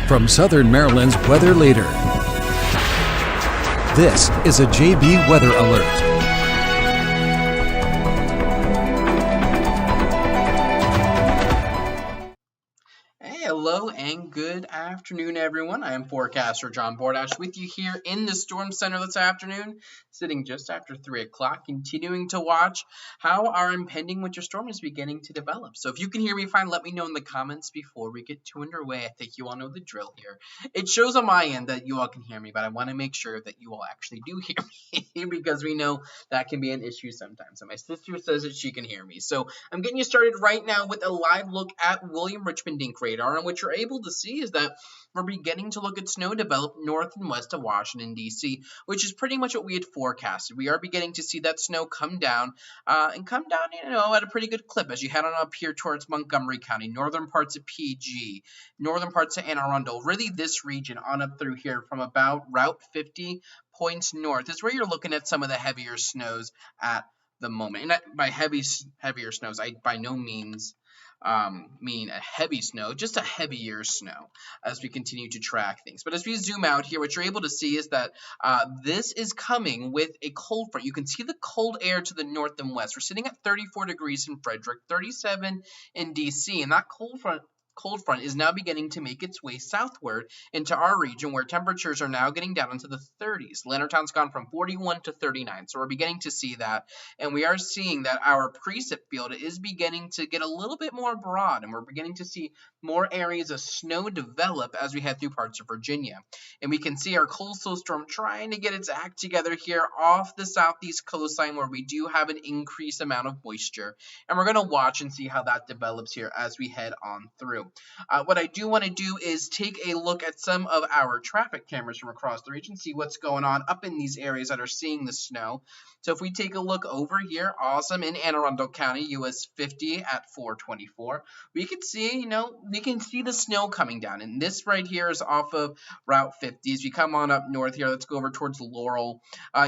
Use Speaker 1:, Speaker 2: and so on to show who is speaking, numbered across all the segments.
Speaker 1: from Southern Maryland's weather leader. This is a JB Weather Alert.
Speaker 2: Hello and good afternoon, everyone. I am Forecaster John Bordash with you here in the Storm Center this afternoon, sitting just after 3 o'clock, continuing to watch how our impending winter storm is beginning to develop. So if you can hear me fine, let me know in the comments before we get too underway. I think you all know the drill here. It shows on my end that you all can hear me, but I want to make sure that you all actually do hear me because we know that can be an issue sometimes. And my sister says that she can hear me. So I'm getting you started right now with a live look at William Richmond Dink radar. And what you're able to see is that we're beginning to look at snow develop north and west of Washington, D.C., which is pretty much what we had forecasted. We are beginning to see that snow come down at a pretty good clip as you head on up here towards Montgomery County, northern parts of PG, northern parts of Anne Arundel, really this region on up through here from about Route 50 points north is where you're looking at some of the heavier snows at the moment. And by heavier snows, I by no means mean a heavy snow, just a heavier snow as we continue to track things. But as we zoom out here, what you're able to see is that this is coming with a cold front. You can see the cold air to the north and west. We're sitting at 34 degrees in Frederick, 37 in DC, and that cold front is now beginning to make its way southward into our region where temperatures are now getting down into the 30s. Leonardtown's gone from 41 to 39, so we're beginning to see that, and we are seeing that our precip field is beginning to get a little bit more broad, and we're beginning to see more areas of snow develop as we head through parts of Virginia. And we can see our coastal storm trying to get its act together here off the southeast coastline where we do have an increased amount of moisture, and we're going to watch and see how that develops here as we head on through. What I do want to do is take a look at some of our traffic cameras from across the region, see what's going on up in these areas that are seeing the snow. So if we take a look over here, awesome, in Anne Arundel County, US 50 at 424, we can see, the snow coming down. And this right here is off of Route 50. As we come on up north here, let's go over towards Laurel.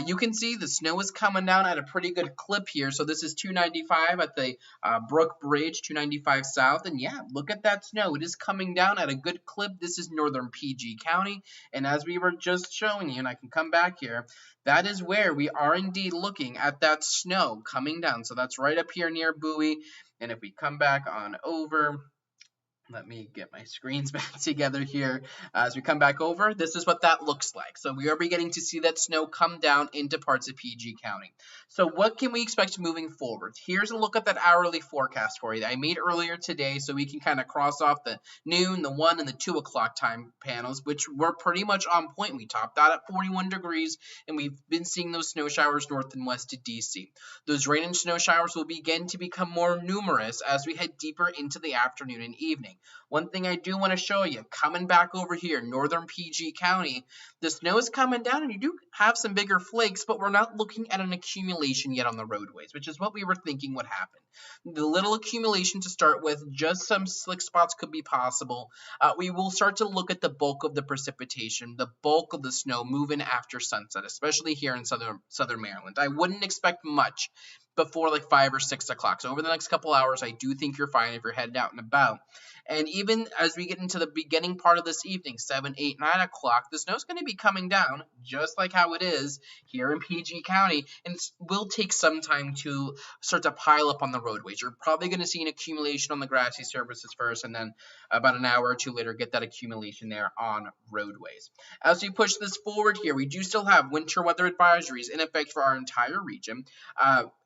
Speaker 2: You can see the snow is coming down at a pretty good clip here. So this is 295 at the Brook Bridge, 295 south. And yeah, look at that snow. It is coming down at a good clip. This is northern PG County. And as we were just showing you, and I can come back here, that is where we are indeed looking at that snow coming down. So that's right up here near Bowie. And if we come back on over, let me get my screens back together here. As we come back over, this is what that looks like. So we are beginning to see that snow come down into parts of PG County. So what can we expect moving forward? Here's a look at that hourly forecast for you that I made earlier today so we can kind of cross off the noon, the 1, and the 2 o'clock time panels, which were pretty much on point. We topped out at 41 degrees, and we've been seeing those snow showers north and west of DC. Those rain and snow showers will begin to become more numerous as we head deeper into the afternoon and evening. One thing I do want to show you, coming back over here, northern PG County, the snow is coming down and you do have some bigger flakes, but we're not looking at an accumulation yet on the roadways, which is what we were thinking would happen. The little accumulation to start with, just some slick spots could be possible. We will start to look at the bulk of the precipitation, the bulk of the snow moving after sunset, especially here in southern Maryland. I wouldn't expect much before like 5 or 6 o'clock. So over the next couple hours, I do think you're fine if you're headed out and about. And even as we get into the beginning part of this evening, 7, 8, 9 o'clock, the snow's going to be coming down just like how it is here in PG County. And it will take some time to start to pile up on the roadways. You're probably going to see an accumulation on the grassy surfaces first, and then about an hour or two later, get that accumulation there on roadways. As we push this forward here, we do still have winter weather advisories in effect for our entire region.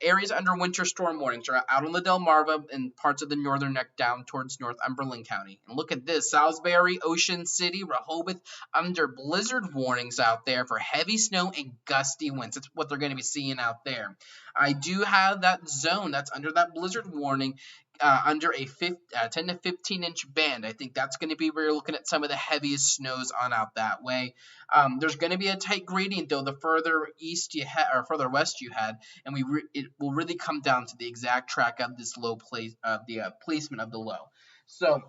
Speaker 2: Areas under winter storm warnings are out on the Delmarva and parts of the northern neck down towards Northumberland County. And look at this, Salisbury, Ocean City, Rehoboth under blizzard warnings out there for heavy snow and gusty winds. That's what they're going to be seeing out there. I do have that zone that's under that blizzard warning under a 10 to 15 inch band. I think that's going to be where you're looking at some of the heaviest snows on out that way. There's going to be a tight gradient though the further east you head or further west you head, and it will really come down to the exact track of this low place, the placement of the low. So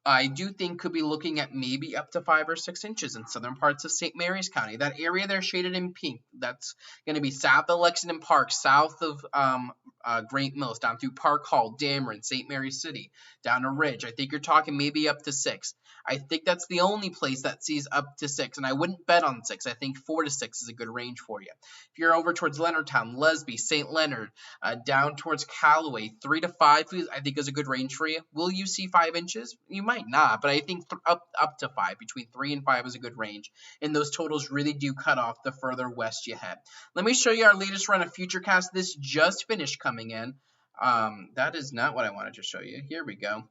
Speaker 2: I do think could be looking at maybe up to 5 or 6 inches in southern parts of St. Mary's County. That area there shaded in pink, that's going to be south of Lexington Park, south of Great Mills, down through Park Hall, Dameron, St. Mary's City, down to Ridge. I think you're talking maybe up to 6. I think that's the only place that sees up to 6, and I wouldn't bet on 6. I think 4 to 6 is a good range for you. If you're over towards Leonardtown, Lesby, St. Leonard, down towards Callaway, 3 to 5 I think is a good range for you. Will you see 5 inches? You might not, but I think up to 5, between 3 and 5 is a good range, and those totals really do cut off the further west you head. Let me show you our latest run of Futurecast. This just finished coming in. That is not what I wanted to show you. Here we go.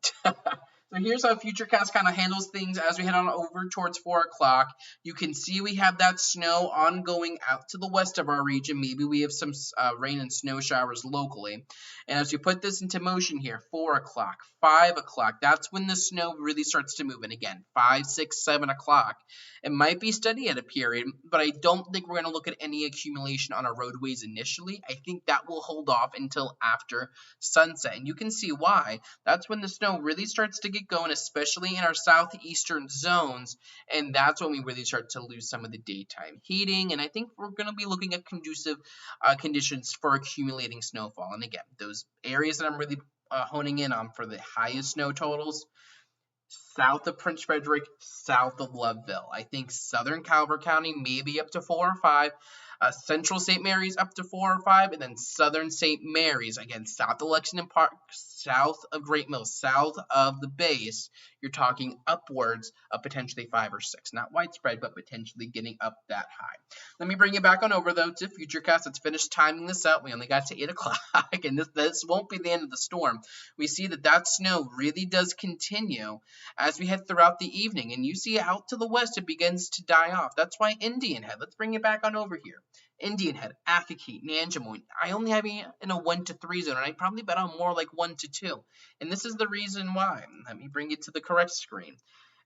Speaker 2: So here's how Futurecast kind of handles things as we head on over towards 4 o'clock. You can see we have that snow ongoing out to the west of our region. Maybe we have some rain and snow showers locally. And as we put this into motion here, 4 o'clock, 5 o'clock, that's when the snow really starts to move. And again, 5, 6, 7 o'clock. It might be steady at a period, but I don't think we're going to look at any accumulation on our roadways initially. I think that will hold off until after sunset. And you can see why. That's when the snow really starts to get going, especially in our southeastern zones. And that's when we really start to lose some of the daytime heating. And I think we're going to be looking at conducive conditions for accumulating snowfall. And again, those areas that I'm really honing in on for the highest snow totals: south of Prince Frederick, south of Loveville. I think southern Calvert County maybe up to 4 or 5. Central St. Mary's up to 4 or 5, and then southern St. Mary's, again, south of Lexington Park, south of Great Mills, south of the base, you're talking upwards of potentially 5 or 6. Not widespread, but potentially getting up that high. Let me bring you back on over, though, to Futurecast. Let's finish timing this out. We only got to 8 o'clock, and this won't be the end of the storm. We see that snow really does continue as we head throughout the evening, and you see out to the west, it begins to die off. That's why Indian Head. Let's bring it back on over here. Indian Head, Akakeet, Nanjemoy. I only have you in a 1 to 3 zone, and I probably bet on more like 1 to 2. And this is the reason why. Let me bring you to the correct screen.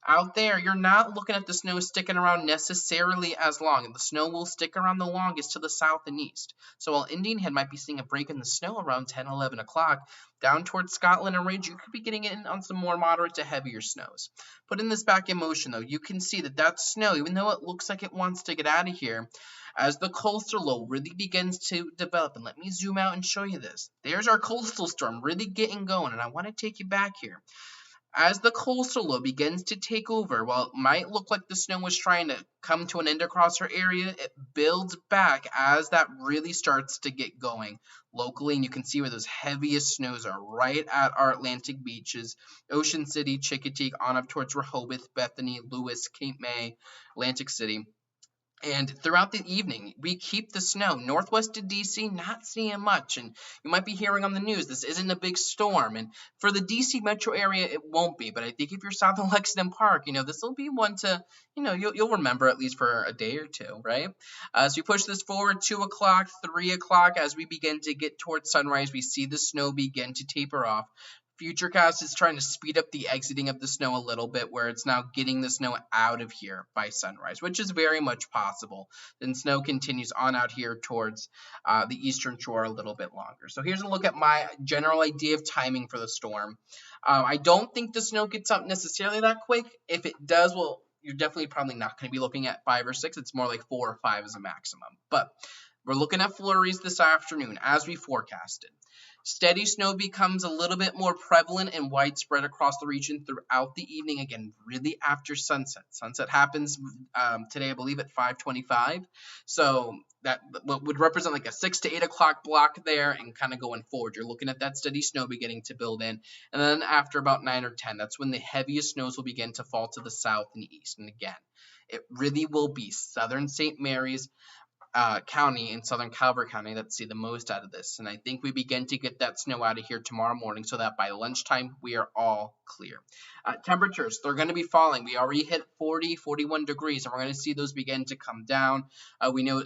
Speaker 2: Out there, you're not looking at the snow sticking around necessarily as long, and the snow will stick around the longest to the south and east. So while Indian Head might be seeing a break in the snow around 10, 11 o'clock, down towards Scotland and Ridge, you could be getting in on some more moderate to heavier snows. Putting this back in motion, though, you can see that snow, even though it looks like it wants to get out of here, as the coastal low really begins to develop, and let me zoom out and show you this. There's our coastal storm really getting going, and I want to take you back here. As the coastal low begins to take over, while it might look like the snow was trying to come to an end across our area, it builds back as that really starts to get going locally. And you can see where those heaviest snows are right at our Atlantic beaches: Ocean City, Chickatique, on up towards Rehoboth, Bethany, Lewis, Cape May, Atlantic City. And throughout the evening, we keep the snow. Northwest of D.C., not seeing much. And you might be hearing on the news, this isn't a big storm. And for the D.C. metro area, it won't be. But I think if you're south of Lexington Park, this will be one to, you'll remember at least for a day or two, right? As we push this forward, 2 o'clock, 3 o'clock, as we begin to get towards sunrise, we see the snow begin to taper off. Futurecast is trying to speed up the exiting of the snow a little bit, where it's now getting the snow out of here by sunrise, which is very much possible. Then snow continues on out here towards the eastern shore a little bit longer. So here's a look at my general idea of timing for the storm. I don't think the snow gets up necessarily that quick. If it does, well, you're definitely probably not going to be looking at 5 or 6. It's more like 4 or 5 as a maximum. But we're looking at flurries this afternoon as we forecasted. Steady snow becomes a little bit more prevalent and widespread across the region throughout the evening, again, really after sunset. Sunset happens today, I believe, at 5:25. So that would represent like a 6 to 8 o'clock block there, and kind of going forward. You're looking at that steady snow beginning to build in. And then after about 9 or 10, that's when the heaviest snows will begin to fall to the south and east. And again, it really will be southern St. Mary's County and southern Calvert County that see the most out of this. And I think we begin to get that snow out of here tomorrow morning, so that by lunchtime we are all clear. Temperatures, they're going to be falling. We already hit 40, 41 degrees, and we're going to see those begin to come down. We know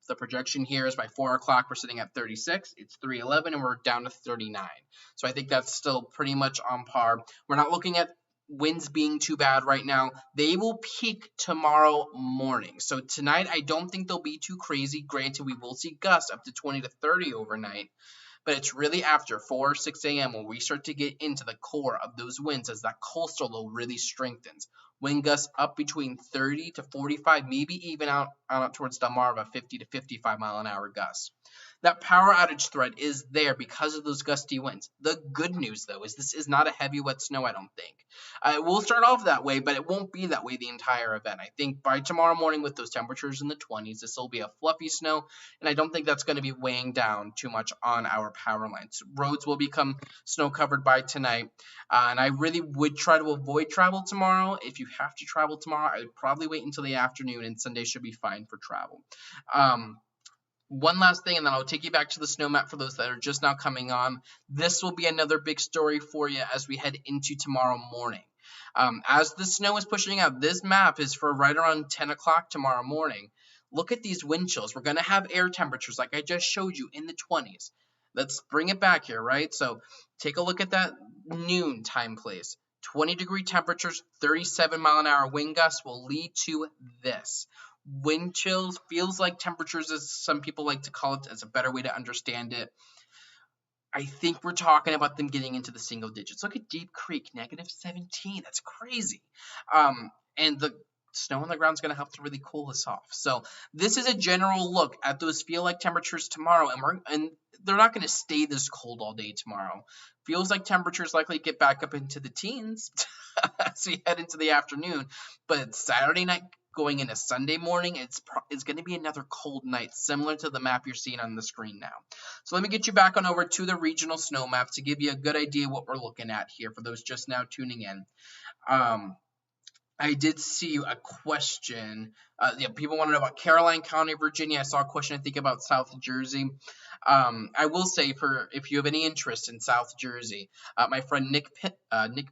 Speaker 2: the projection here is by 4 o'clock we're sitting at 36. It's 3:11 and we're down to 39. So I think that's still pretty much on par. We're not looking at winds being too bad right now. They will peak tomorrow morning. So tonight, I don't think they'll be too crazy. Granted, we will see gusts up to 20 to 30 overnight. But it's really after 4 or 6 a.m. when we start to get into the core of those winds as that coastal low really strengthens. Wind gusts up between 30 to 45, maybe even out towards Delmarva, 50 to 55 mile an hour gusts. that power outage threat is there because of those gusty winds. The good news, though, is this is not a heavy, wet snow, I don't think. It will start off that way, but it won't be that way the entire event. I think by tomorrow morning with those temperatures in the 20s, this will be a fluffy snow, and I don't think that's going to be weighing down too much on our power lines. Roads will become snow covered by tonight, and I really would try to avoid travel tomorrow. If you have to travel tomorrow, I would probably wait until the afternoon, and Sunday should be fine for travel. One last thing, and then I'll take you back to the snow map for those that are just now coming on. This will be another big story for you as we head into tomorrow morning. As the snow is pushing out, this map is for right around 10 o'clock tomorrow morning. Look at these wind chills. We're going to have air temperatures like I just showed you in the 20s. Let's bring it back here, right? So take a look at that noon time place. 20-degree temperatures, 37-mile-an-hour wind gusts will lead to this. Wind chills feels like temperatures, as some people like to call it, as a better way to understand it. I think we're talking about them getting into the single digits. Look at Deep Creek, -17. That's crazy. And the snow on the ground is going to help to really cool us off. So this is a general look at those feel-like temperatures tomorrow, and they're not going to stay this cold all day tomorrow. Feels like temperatures likely get back up into the teens as we head into the afternoon, but Saturday night going into Sunday morning, it's going to be another cold night, similar to the map you're seeing on the screen now. So let me get you back on over to the regional snow map to give you a good idea what we're looking at here for those just now tuning in. I did see a question. People want to know about Caroline County, Virginia. I saw a question, I think, about South Jersey. I will say, if you have any interest in South Jersey, my friend Nick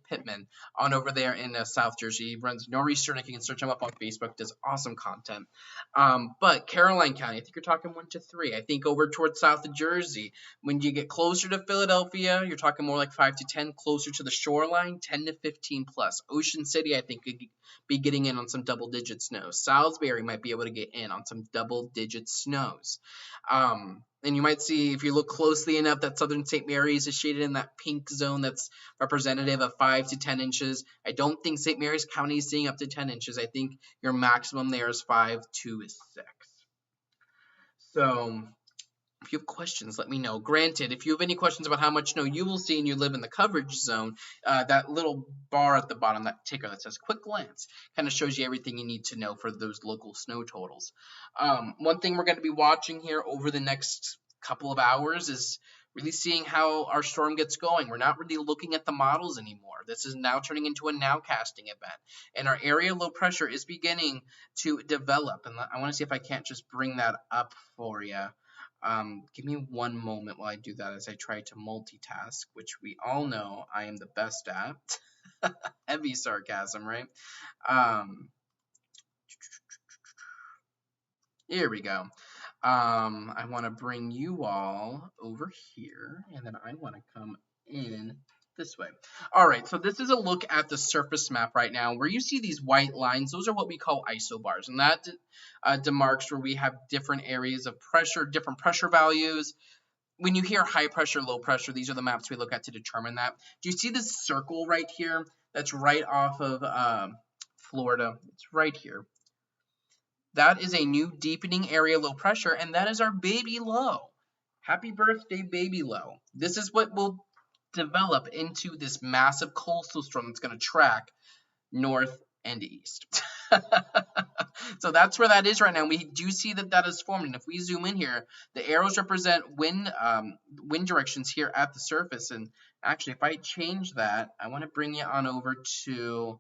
Speaker 2: Pittman on over there in South Jersey, he runs Nor'eastern. You can search him up on Facebook. Does awesome content. But Caroline County, I think you're talking 1 to 3. I think over towards South Jersey, when you get closer to Philadelphia, you're talking more like 5 to 10. Closer to the shoreline, 10 to 15 plus. Ocean City, I think, could be getting in on some double-digit snows. Salisbury might be able to get in on some double-digit snows. And you might see, if you look closely enough, that southern St. Mary's is shaded in that pink zone that's representative of 5 to 10 inches. I don't think St. Mary's County is seeing up to 10 inches. I think your maximum there is 5 to 6. So if you have questions, let me know. Granted, if you have any questions about how much snow you will see and you live in the coverage zone, that little bar at the bottom, that ticker that says quick glance, kind of shows you everything you need to know for those local snow totals. One thing we're going to be watching here over the next couple of hours is really seeing how our storm gets going. We're not really looking at the models anymore. This is now turning into a nowcasting event. And our area low pressure is beginning to develop. And I want to see if I can't just bring that up for you. Give me one moment while I do that as I try to multitask, which we all know I am the best at. Heavy sarcasm, right? Here we go. I want to bring you all over here, and then I want to come in this way. All right, so this is a look at the surface map right now where you see these white lines. Those are what we call isobars, and that demarks where we have different areas of pressure, different pressure values. When you hear high pressure, low pressure, these are the maps we look at to determine that. Do you see this circle right here that's right off of Florida? It's right here. That is a new deepening area low pressure, and that is our baby low. Happy birthday, baby low. This is what will develop into this massive coastal storm that's going to track north and east. So that's where that is right now. We do see that that is formed, and if we zoom in here, the arrows represent wind directions here at the surface. And actually, if I change that, I want to bring you on over to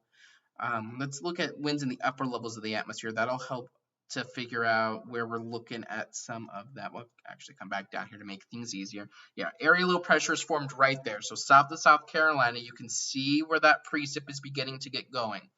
Speaker 2: let's look at winds in the upper levels of the atmosphere. That'll help to figure out where we're looking at some of that. We'll actually come back down here to make things easier. Yeah, area low pressure is formed right there. So south of South Carolina, you can see where that precip is beginning to get going.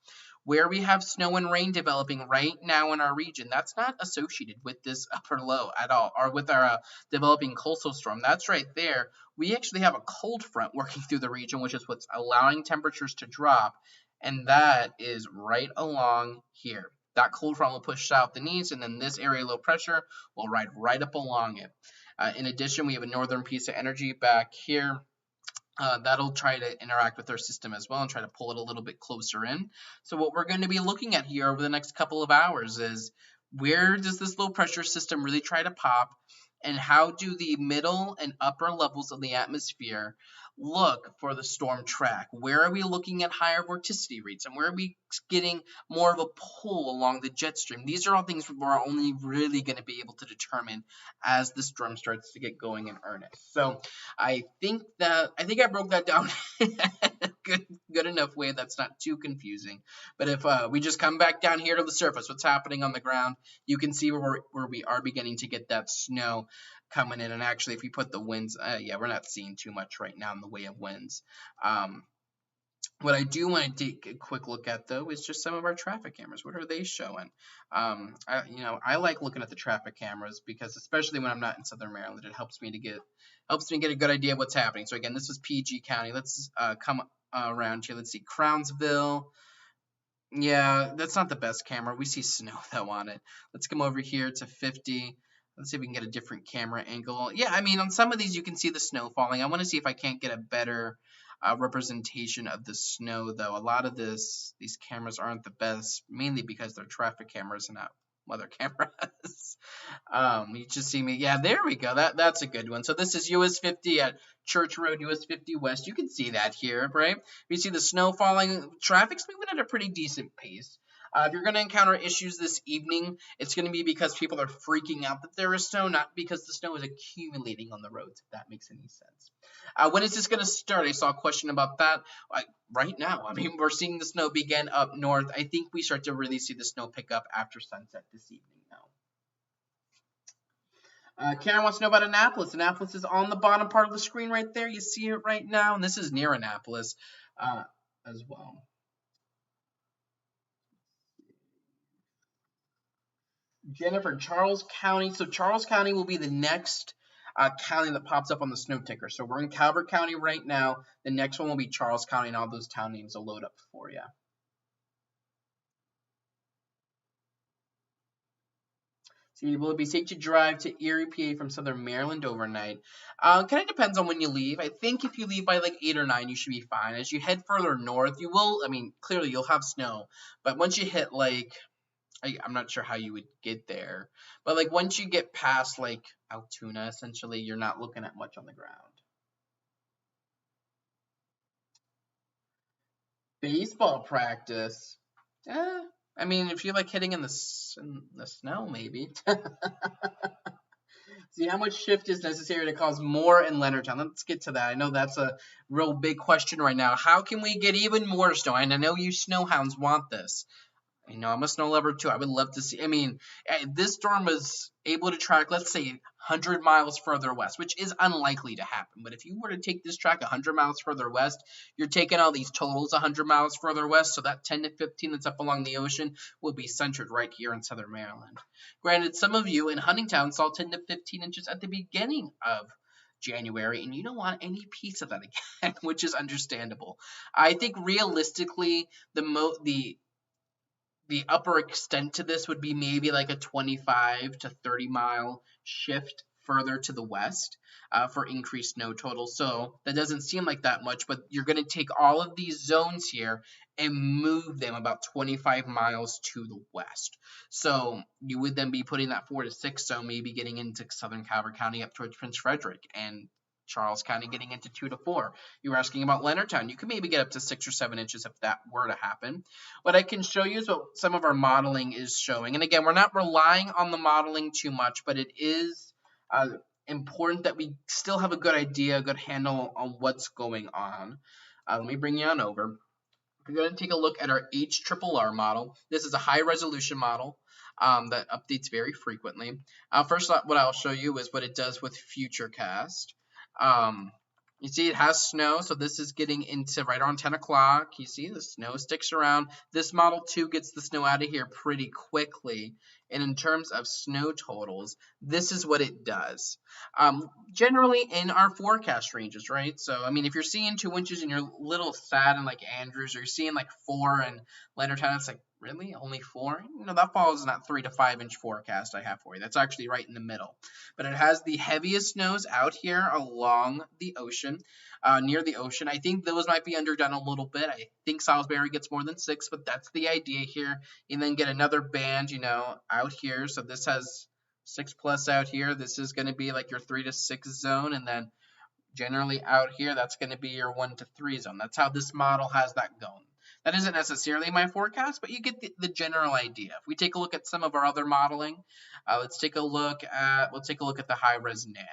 Speaker 2: Where we have snow and rain developing right now in our region, that's not associated with this upper low at all, or with our developing coastal storm. That's right there. We actually have a cold front working through the region, which is what's allowing temperatures to drop, and that is right along here. That cold front will push south and east, and then this area low pressure will ride right up along it. In addition, we have a northern piece of energy back here. That'll try to interact with our system as well and try to pull it a little bit closer in. So what we're going to be looking at here over the next couple of hours is, where does this low pressure system really try to pop, and how do the middle and upper levels of the atmosphere look for the storm track? Where are we looking at higher vorticity rates, and where are we getting more of a pull along the jet stream? These are all things we're only really going to be able to determine as the storm starts to get going in earnest. So I think I broke that down in a good enough way that's not too confusing. But if we just come back down here to the surface, what's happening on the ground, you can see where we are beginning to get that snow coming in. And actually, if we put the winds, yeah, we're not seeing too much right now in the way of winds. What I do want to take a quick look at, though, is just some of our traffic cameras. What are they showing? I like looking at the traffic cameras because, especially when I'm not in Southern Maryland, it helps me get a good idea of what's happening. So again, this is PG County. Let's come around here. Let's see, Crownsville. Yeah, that's not the best camera. We see snow though on it. Let's come over here to 50. Let's see if we can get a different camera angle. Yeah, I mean, on some of these you can see the snow falling. I want to see if I can't get a better representation of the snow, though. A lot of these cameras aren't the best, mainly because they're traffic cameras and not weather cameras. You just see me. Yeah, there we go. That's a good one. So this is US 50 at Church Road, US 50 West. You can see that here, right? You see the snow falling. Traffic's moving at a pretty decent pace. If you're going to encounter issues this evening, it's going to be because people are freaking out that there is snow, not because the snow is accumulating on the roads, if that makes any sense. When is this going to start? I saw a question about that. Right now. I mean, we're seeing the snow begin up north. I think we start to really see the snow pick up after sunset this evening now. Karen wants to know about Annapolis. Annapolis is on the bottom part of the screen right there. You see it right now, and this is near Annapolis as well. Jennifer, Charles County. So Charles County will be the next county that pops up on the snow ticker. So we're in Calvert County right now. The next one will be Charles County, and all those town names will load up for you. See, will it be safe to drive to Erie, PA from Southern Maryland overnight? Kind of depends on when you leave. I think if you leave by like 8 or 9, you should be fine. As you head further north, you will, I mean, clearly you'll have snow. But once you hit like, I'm not sure how you would get there. But like once you get past like Altoona, essentially, you're not looking at much on the ground. Baseball practice. I mean, if you like hitting in the snow, maybe. See, how much shift is necessary to cause more in Leonardtown? Let's get to that. I know that's a real big question right now. How can we get even more snow? And I know you snowhounds want this. You know, I'm a snow lover too. I would love to see. I mean, this storm was able to track, let's say, 100 miles further west, which is unlikely to happen. But if you were to take this track 100 miles further west, you're taking all these totals 100 miles further west. So that 10 to 15 that's up along the ocean will be centered right here in Southern Maryland. Granted, some of you in Huntingtown saw 10 to 15 inches at the beginning of January, and you don't want any piece of that again, which is understandable. I think realistically, the upper extent to this would be maybe like a 25 to 30 mile shift further to the west for increased snow total. So that doesn't seem like that much, but you're going to take all of these zones here and move them about 25 miles to the west. So you would then be putting that 4 to 6 zone, maybe getting into southern Calvert County up towards Prince Frederick, and Charles County getting into 2 to 4. You were asking about Leonardtown. You could maybe get up to 6 or 7 inches if that were to happen. What I can show you is what some of our modeling is showing. And again, we're not relying on the modeling too much, but it is important that we still have a good idea, a good handle on what's going on. Let me bring you on over. We're going to take a look at our HRRR model. This is a high resolution model that updates very frequently. First, what I'll show you is what it does with Futurecast. You see it has snow, so this is getting into right around 10 o'clock. You see the snow sticks around. This model too gets the snow out of here pretty quickly. And in terms of snow totals, this is what it does. Generally in our forecast ranges, right? So, I mean, if you're seeing 2 inches and you're a little sad in like Andrews, or you're seeing like 4 in Leonardtown, it's like, really? Only 4? You know, that falls in that 3 to 5 inch forecast I have for you. That's actually right in the middle. But it has the heaviest snows out here along the ocean, near the ocean. I think those might be underdone a little bit. I think Salisbury gets more than 6, but that's the idea here. And then get another band, you know, out here. So this has 6+ out here, this is going to be like your 3 to 6 zone, and then generally out here, that's going to be your 1 to 3 zone. That's how this model has that going. That isn't necessarily my forecast, but you get the general idea. If we take a look at some of our other modeling, let's take a look at the high res NAM.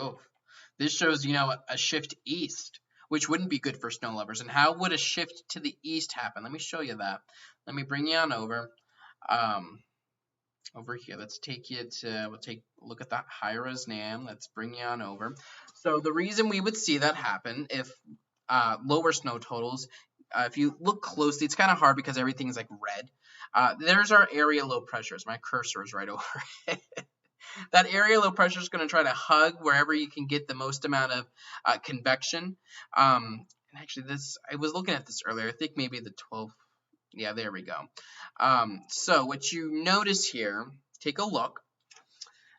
Speaker 2: Oh, this shows, a shift east, which wouldn't be good for snow lovers. And how would a shift to the east happen? Let me show you that. Let me bring you on over. Over here, let's take you to, we'll take a look at that high res NAM. Let's bring you on over. So the reason we would see that happen if lower snow totals, if you look closely, it's kind of hard because everything's like red. There's our area low pressures. My cursor is right over it. That area low pressure is going to try to hug wherever you can get the most amount of convection. And actually, I was looking at this earlier. I think maybe the 12. Yeah, there we go. So what you notice here, take a look.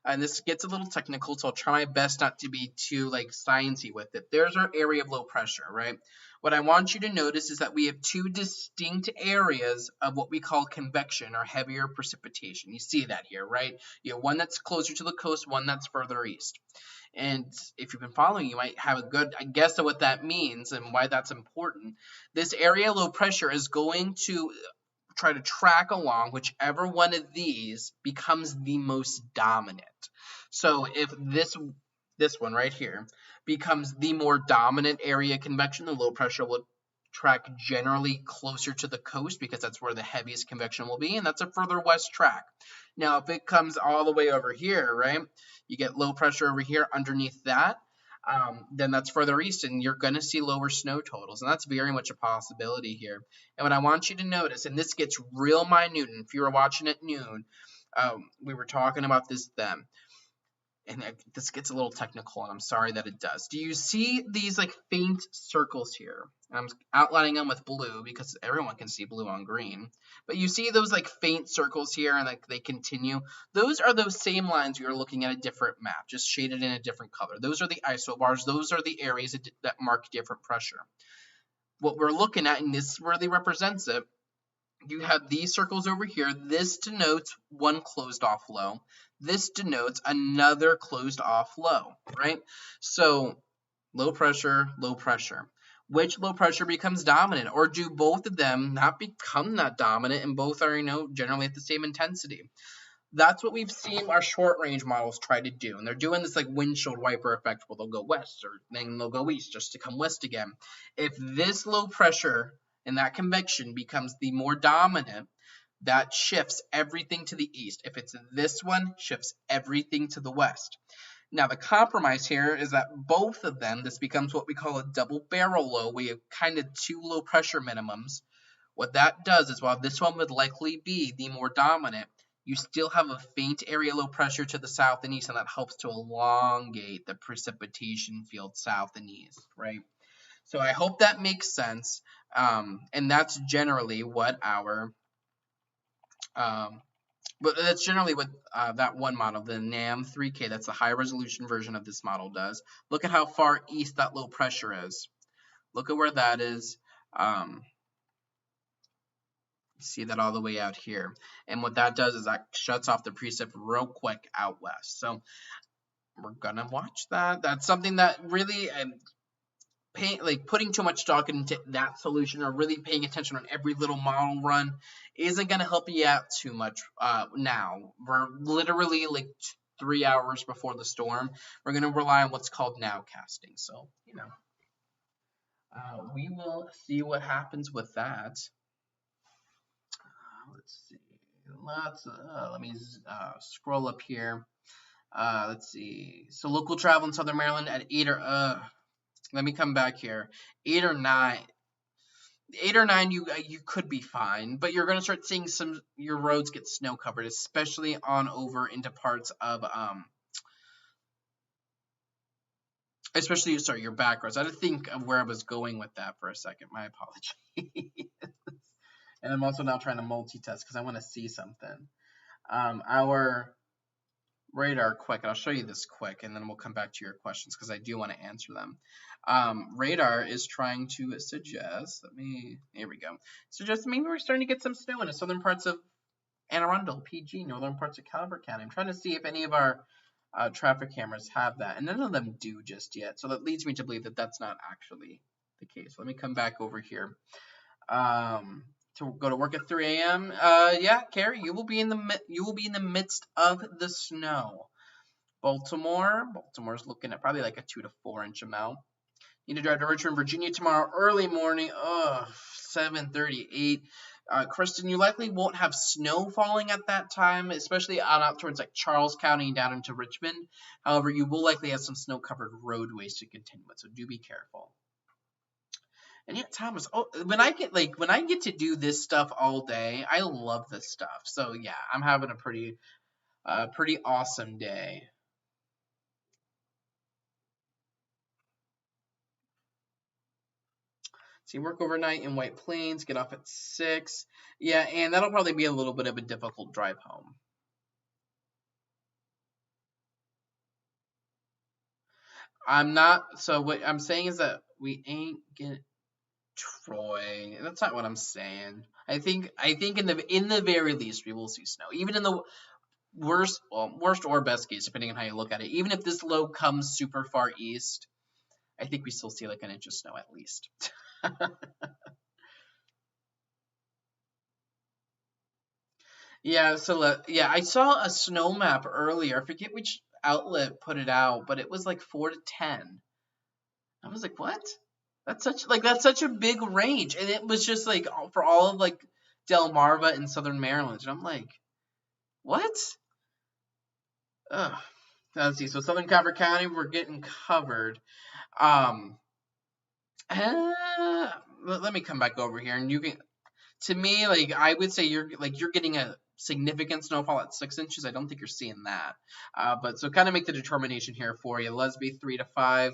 Speaker 2: And this gets a little technical, so I'll try my best not to be too like sciencey with it. There's our area of low pressure, right? What I want you to notice is that we have two distinct areas of what we call convection or heavier precipitation. You see that here, right? You have one that's closer to the coast, one that's further east. And if you've been following, you might have a good guess of what that means and why that's important. This area low pressure is going to try to track along whichever one of these becomes the most dominant. So if this one right here becomes the more dominant area convection, the low pressure will track generally closer to the coast because that's where the heaviest convection will be, and that's a further west track. Now, if it comes all the way over here, right, you get low pressure over here underneath that, then that's further east, and you're going to see lower snow totals, and that's very much a possibility here. And what I want you to notice, and this gets real minute, and if you were watching at noon, we were talking about this then, and this gets a little technical, and I'm sorry that it does. Do you see these like faint circles here? I'm outlining them with blue because everyone can see blue on green. But you see those like faint circles here and like they continue? Those are those same lines we were looking at a different map, just shaded in a different color. Those are the isobars. Those are the areas that mark different pressure. What we're looking at, and this really represents it, you have these circles over here. This denotes one closed off low. This denotes another closed off low, right? So low pressure, low pressure. Which low pressure becomes dominant, or do both of them not become that dominant and both are, generally at the same intensity? That's what we've seen our short range models try to do. And they're doing this like windshield wiper effect where they'll go west or then they'll go east just to come west again. If this low pressure and that convection becomes the more dominant, that shifts everything to the east. If it's this one, shifts everything to the west. Now, the compromise here is that both of them, this becomes what we call a double barrel low. We have kind of two low pressure minimums. What that does is while this one would likely be the more dominant, you still have a faint area low pressure to the south and east, and that helps to elongate the precipitation field south and east, right? So I hope that makes sense, and that's generally what our but that's generally what that one model, the NAM 3K, that's the high resolution version of this model does. Look at how far east that low pressure is. Look at where that is. See that all the way out here. And what that does is that shuts off the precip real quick out west. So we're going to watch that. That's something that really putting too much stock into that solution or really paying attention on every little model run isn't going to help you out too much now. We're literally like 3 hours before the storm. We're going to rely on what's called nowcasting. So, we will see what happens with that. Let's see. Let me scroll up here. Let's see. So local travel in Southern Maryland at 8 or let me come back here. 8 or 9. 8 or 9, you could be fine, but you're going to start seeing your roads get snow covered, especially on over into parts of your back roads. I had to think of where I was going with that for a second. My apologies. And I'm also now trying to multitask because I want to see something. Our radar quick, I'll show you this quick, and then we'll come back to your questions because I do want to answer them. Radar is trying to suggest, here we go. Suggest maybe we're starting to get some snow in the southern parts of Anne Arundel, PG, northern parts of Calvert County. I'm trying to see if any of our traffic cameras have that, and none of them do just yet. So that leads me to believe that that's not actually the case. Let me come back over here to go to work at 3 a.m. Yeah, Carrie, you will be in the midst of the snow. Baltimore's looking at probably like a 2 to 4 inch amount. Need to drive to Richmond, Virginia tomorrow early morning. 7:38. Kristen, you likely won't have snow falling at that time, especially on out towards like Charles County and down into Richmond. However, you will likely have some snow-covered roadways to contend with, so do be careful. And yeah, Thomas. Oh, when I get to do this stuff all day, I love this stuff. So yeah, I'm having a pretty awesome day. So you work overnight in White Plains, get off at 6. Yeah, and that'll probably be a little bit of a difficult drive home. I'm not. So what I'm saying is that we ain't get Troy. That's not what I'm saying. I think in the very least we will see snow, even in the worst or best case, depending on how you look at it. Even if this low comes super far east, I think we still see like an inch of snow at least. Yeah, so yeah, I saw a snow map earlier. I forget which outlet put it out, but it was like 4 to 10. I was like, what? That's such a big range, and it was just like for all of like Delmarva and Southern Maryland, and I'm like, what? Ugh. Let's see. So Southern Calvert County, we're getting covered. Um, let me come back over here, and you can. To me, like I would say, you're getting a significant snowfall at 6 inches. I don't think you're seeing that. But so kind of make the determination here for you. Lesby 3 to 5.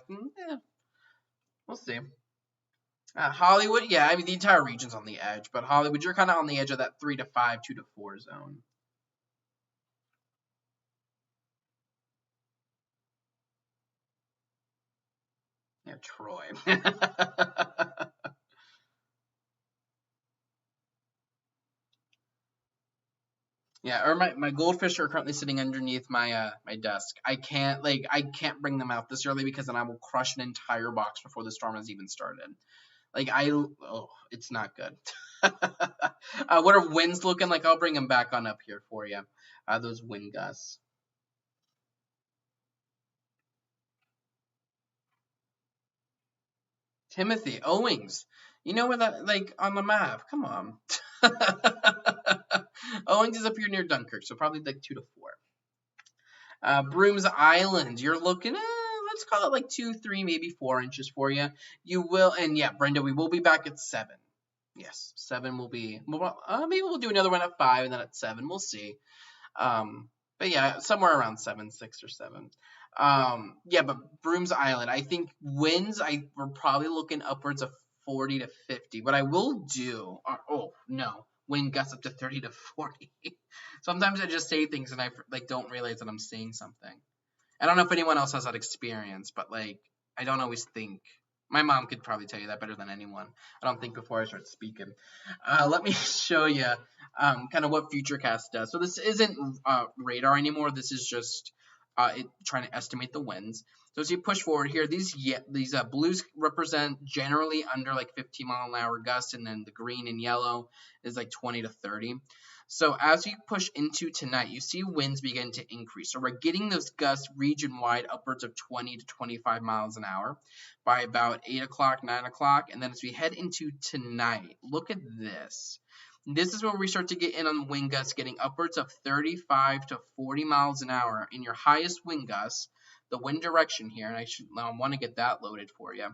Speaker 2: We'll see. Hollywood, yeah, I mean the entire region's on the edge, but Hollywood, you're kind of on the edge of that 3 to 5, 2 to 4 zone. Yeah, Troy. Yeah, or my goldfish are currently sitting underneath my desk. I can't bring them out this early because then I will crush an entire box before the storm has even started. It's not good. What are winds looking like? I'll bring them back on up here for you. Those wind gusts. Timothy Owings. You know where that, like, on the map? Come on. Owings is up here near Dunkirk, so probably like 2 to 4. Brooms Island, you're looking at, let's call it like 2, 3, maybe 4 inches for you. You will, and yeah, Brenda, we will be back at 7. Yes, 7 will be, maybe we'll do another one at 5 and then at 7. We'll see. But yeah, somewhere around 7, 6 or 7. Yeah, but Brooms Island, I think winds, we're probably looking upwards of 40 to 50. What I will do, wind gusts up to 30 to 40. Sometimes I just say things and I like don't realize that I'm saying something. I don't know if anyone else has that experience, but like I don't always think. My mom could probably tell you that better than anyone. I don't think before I start speaking. Let me show you kind of what Futurecast does. So this isn't radar anymore. This is just trying to estimate the winds. So as you push forward here, these blues represent generally under like 15-mile-an-hour gusts, and then the green and yellow is like 20 to 30. So as you push into tonight, you see winds begin to increase. So we're getting those gusts region-wide upwards of 20 to 25 miles an hour by about 8 o'clock, 9 o'clock. And then as we head into tonight, look at this. This is where we start to get in on wind gusts getting upwards of 35 to 40 miles an hour in your highest wind gusts, the wind direction here. And I want to get that loaded for you.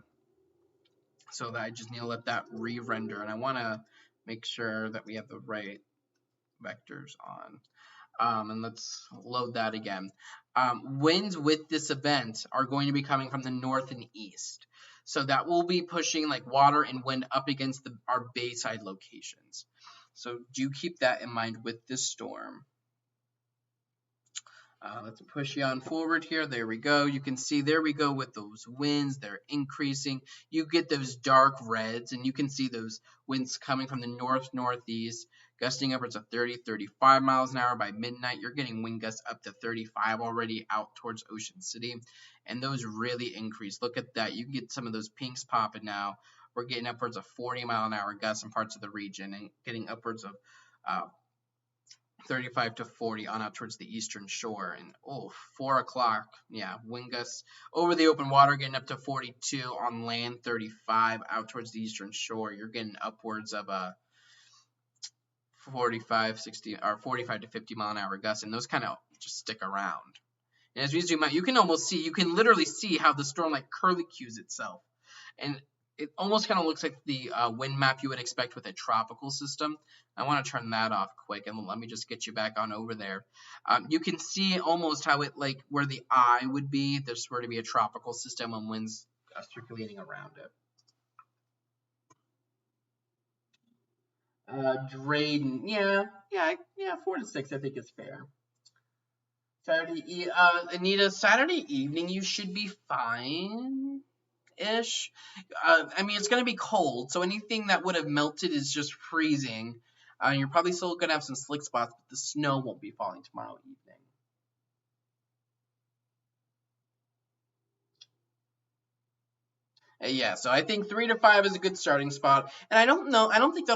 Speaker 2: So that I just need to let that re-render. And I want to make sure that we have the right vectors on. And let's load that again. Winds with this event are going to be coming from the north and east. So that will be pushing like water and wind up against our bayside locations. So do keep that in mind with this storm. Let's push you on forward here. There we go. You can see there we go with those winds. They're increasing. You get those dark reds, and you can see those winds coming from the north-northeast, gusting upwards of 30, 35 miles an hour. By midnight, you're getting wind gusts up to 35 already out towards Ocean City, and those really increase. Look at that. You can get some of those pinks popping now. We're getting upwards of 40-mile-an-hour gusts in parts of the region and getting upwards of 35 to 40 on out towards the eastern shore. And 4 o'clock, yeah, wind gusts over the open water getting up to 42 on land, 35 out towards the eastern shore. You're getting upwards of 45 to 50 mile an hour gusts, and those kind of just stick around. And as we zoom out, you can literally see how the storm like curlicues itself, and it almost kind of looks like the wind map you would expect with a tropical system. I want to turn that off quick, and let me just get you back on over there. You can see almost how it, like, where the eye would be, there's were to be a tropical system and winds circulating around it. Drayton, yeah, 4 to 6 I think is fair. Anita, Saturday evening you should be fine. Ish. I mean, it's going to be cold, so anything that would have melted is just freezing. You're probably still going to have some slick spots, but the snow won't be falling tomorrow evening. Yeah, so I think 3 to 5 is a good starting spot, and I don't think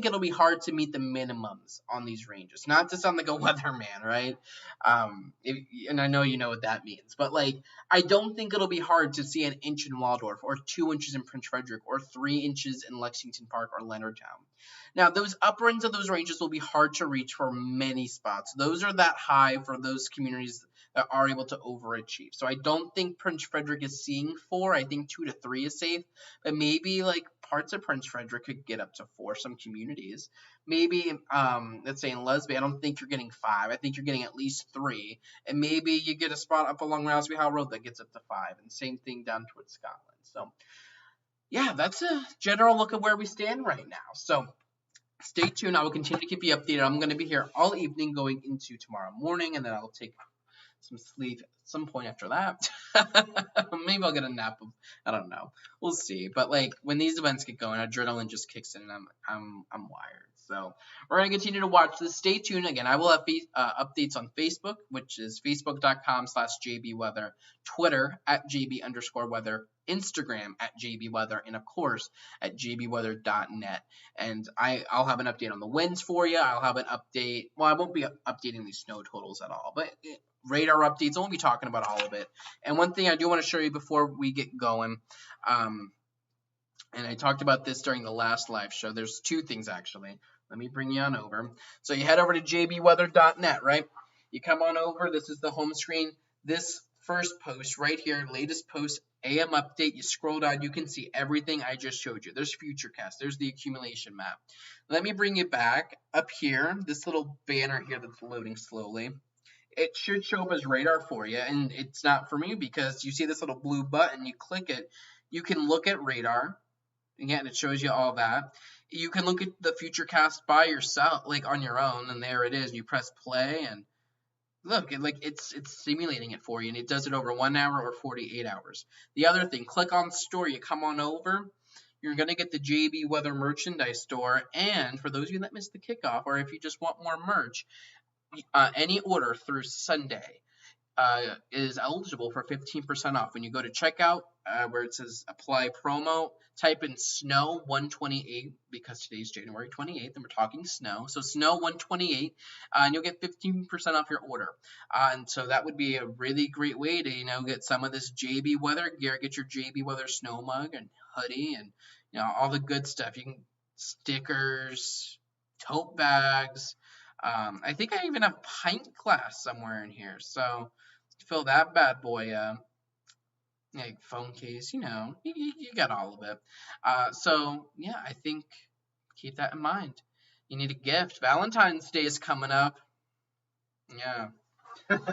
Speaker 2: it'll be hard to meet the minimums on these ranges. Not to sound like a weatherman, right? And I know you know what that means, but like, I don't think it'll be hard to see an inch in Waldorf, or 2 inches in Prince Frederick, or 3 inches in Lexington Park or Leonardtown. Now, those upper ends of those ranges will be hard to reach for many spots. Those are that high for those communities that are able to overachieve. So I don't think Prince Frederick is seeing 4. I think 2 to 3 is safe, but maybe like parts of Prince Frederick could get up to 4. Some communities, maybe let's say in Leslie, I don't think you're getting 5. I think you're getting at least 3, and maybe you get a spot up along Rousby Howe Road that gets up to 5, and same thing down towards Scotland. So yeah, that's a general look at where we stand right now. So stay tuned. I will continue to keep you updated. I'm going to be here all evening going into tomorrow morning, and then I'll take some sleep at some point after that. Maybe I'll get a nap. I don't know. We'll see. But like, when these events get going, adrenaline just kicks in, and I'm wired. So we're gonna continue to watch this. Stay tuned. Again, I will have updates on Facebook, which is facebook.com/jbweather, Twitter @jb_weather, Instagram @jbweather, and of course at jbweather.net. And I'll have an update on the winds for you. I'll have an update. Well, I won't be updating these snow totals at all, but radar updates. I won't be talking about all of it. And one thing I do want to show you before we get going, and I talked about this during the last live show. There's 2 things actually. Let me bring you on over. So you head over to jbweather.net, right? You come on over. This is the home screen. This first post right here, latest post, AM update. You scroll down, you can see everything I just showed you. There's Futurecast. There's the accumulation map. Let me bring you back up here. This little banner here that's loading slowly. It should show up as radar for you, and it's not for me because you see this little blue button. You click it. You can look at radar. Again, it shows you all that. You can look at the Futurecast by yourself, like on your own, and there it is. You press play, and look, it's simulating it for you, and it does it over 1 hour or 48 hours. The other thing, click on store. You come on over. You're going to get the JB Weather merchandise store, and for those of you that missed the kickoff, or if you just want more merch, any order through Sunday is eligible for 15% off. When you go to checkout, where it says apply promo, type in snow 128, because today's January 28th and we're talking snow. So snow 128, and you'll get 15% off your order. And so that would be a really great way to, get some of this JB Weather gear, get your JB Weather snow mug and hoodie and, all the good stuff. You can stickers, tote bags. I think I even have pint glass somewhere in here. So fill that bad boy up. Like phone case, you got all of it. So yeah, I think keep that in mind. You need a gift. Valentine's Day is coming up. Yeah. But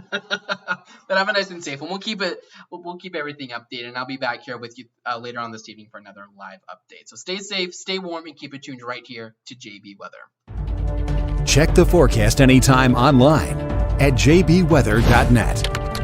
Speaker 2: have a nice and safe one. We'll keep everything updated, and I'll be back here with you later on this evening for another live update. So stay safe, stay warm, and keep it tuned right here to JB Weather.
Speaker 1: Check the forecast anytime online at jbweather.net.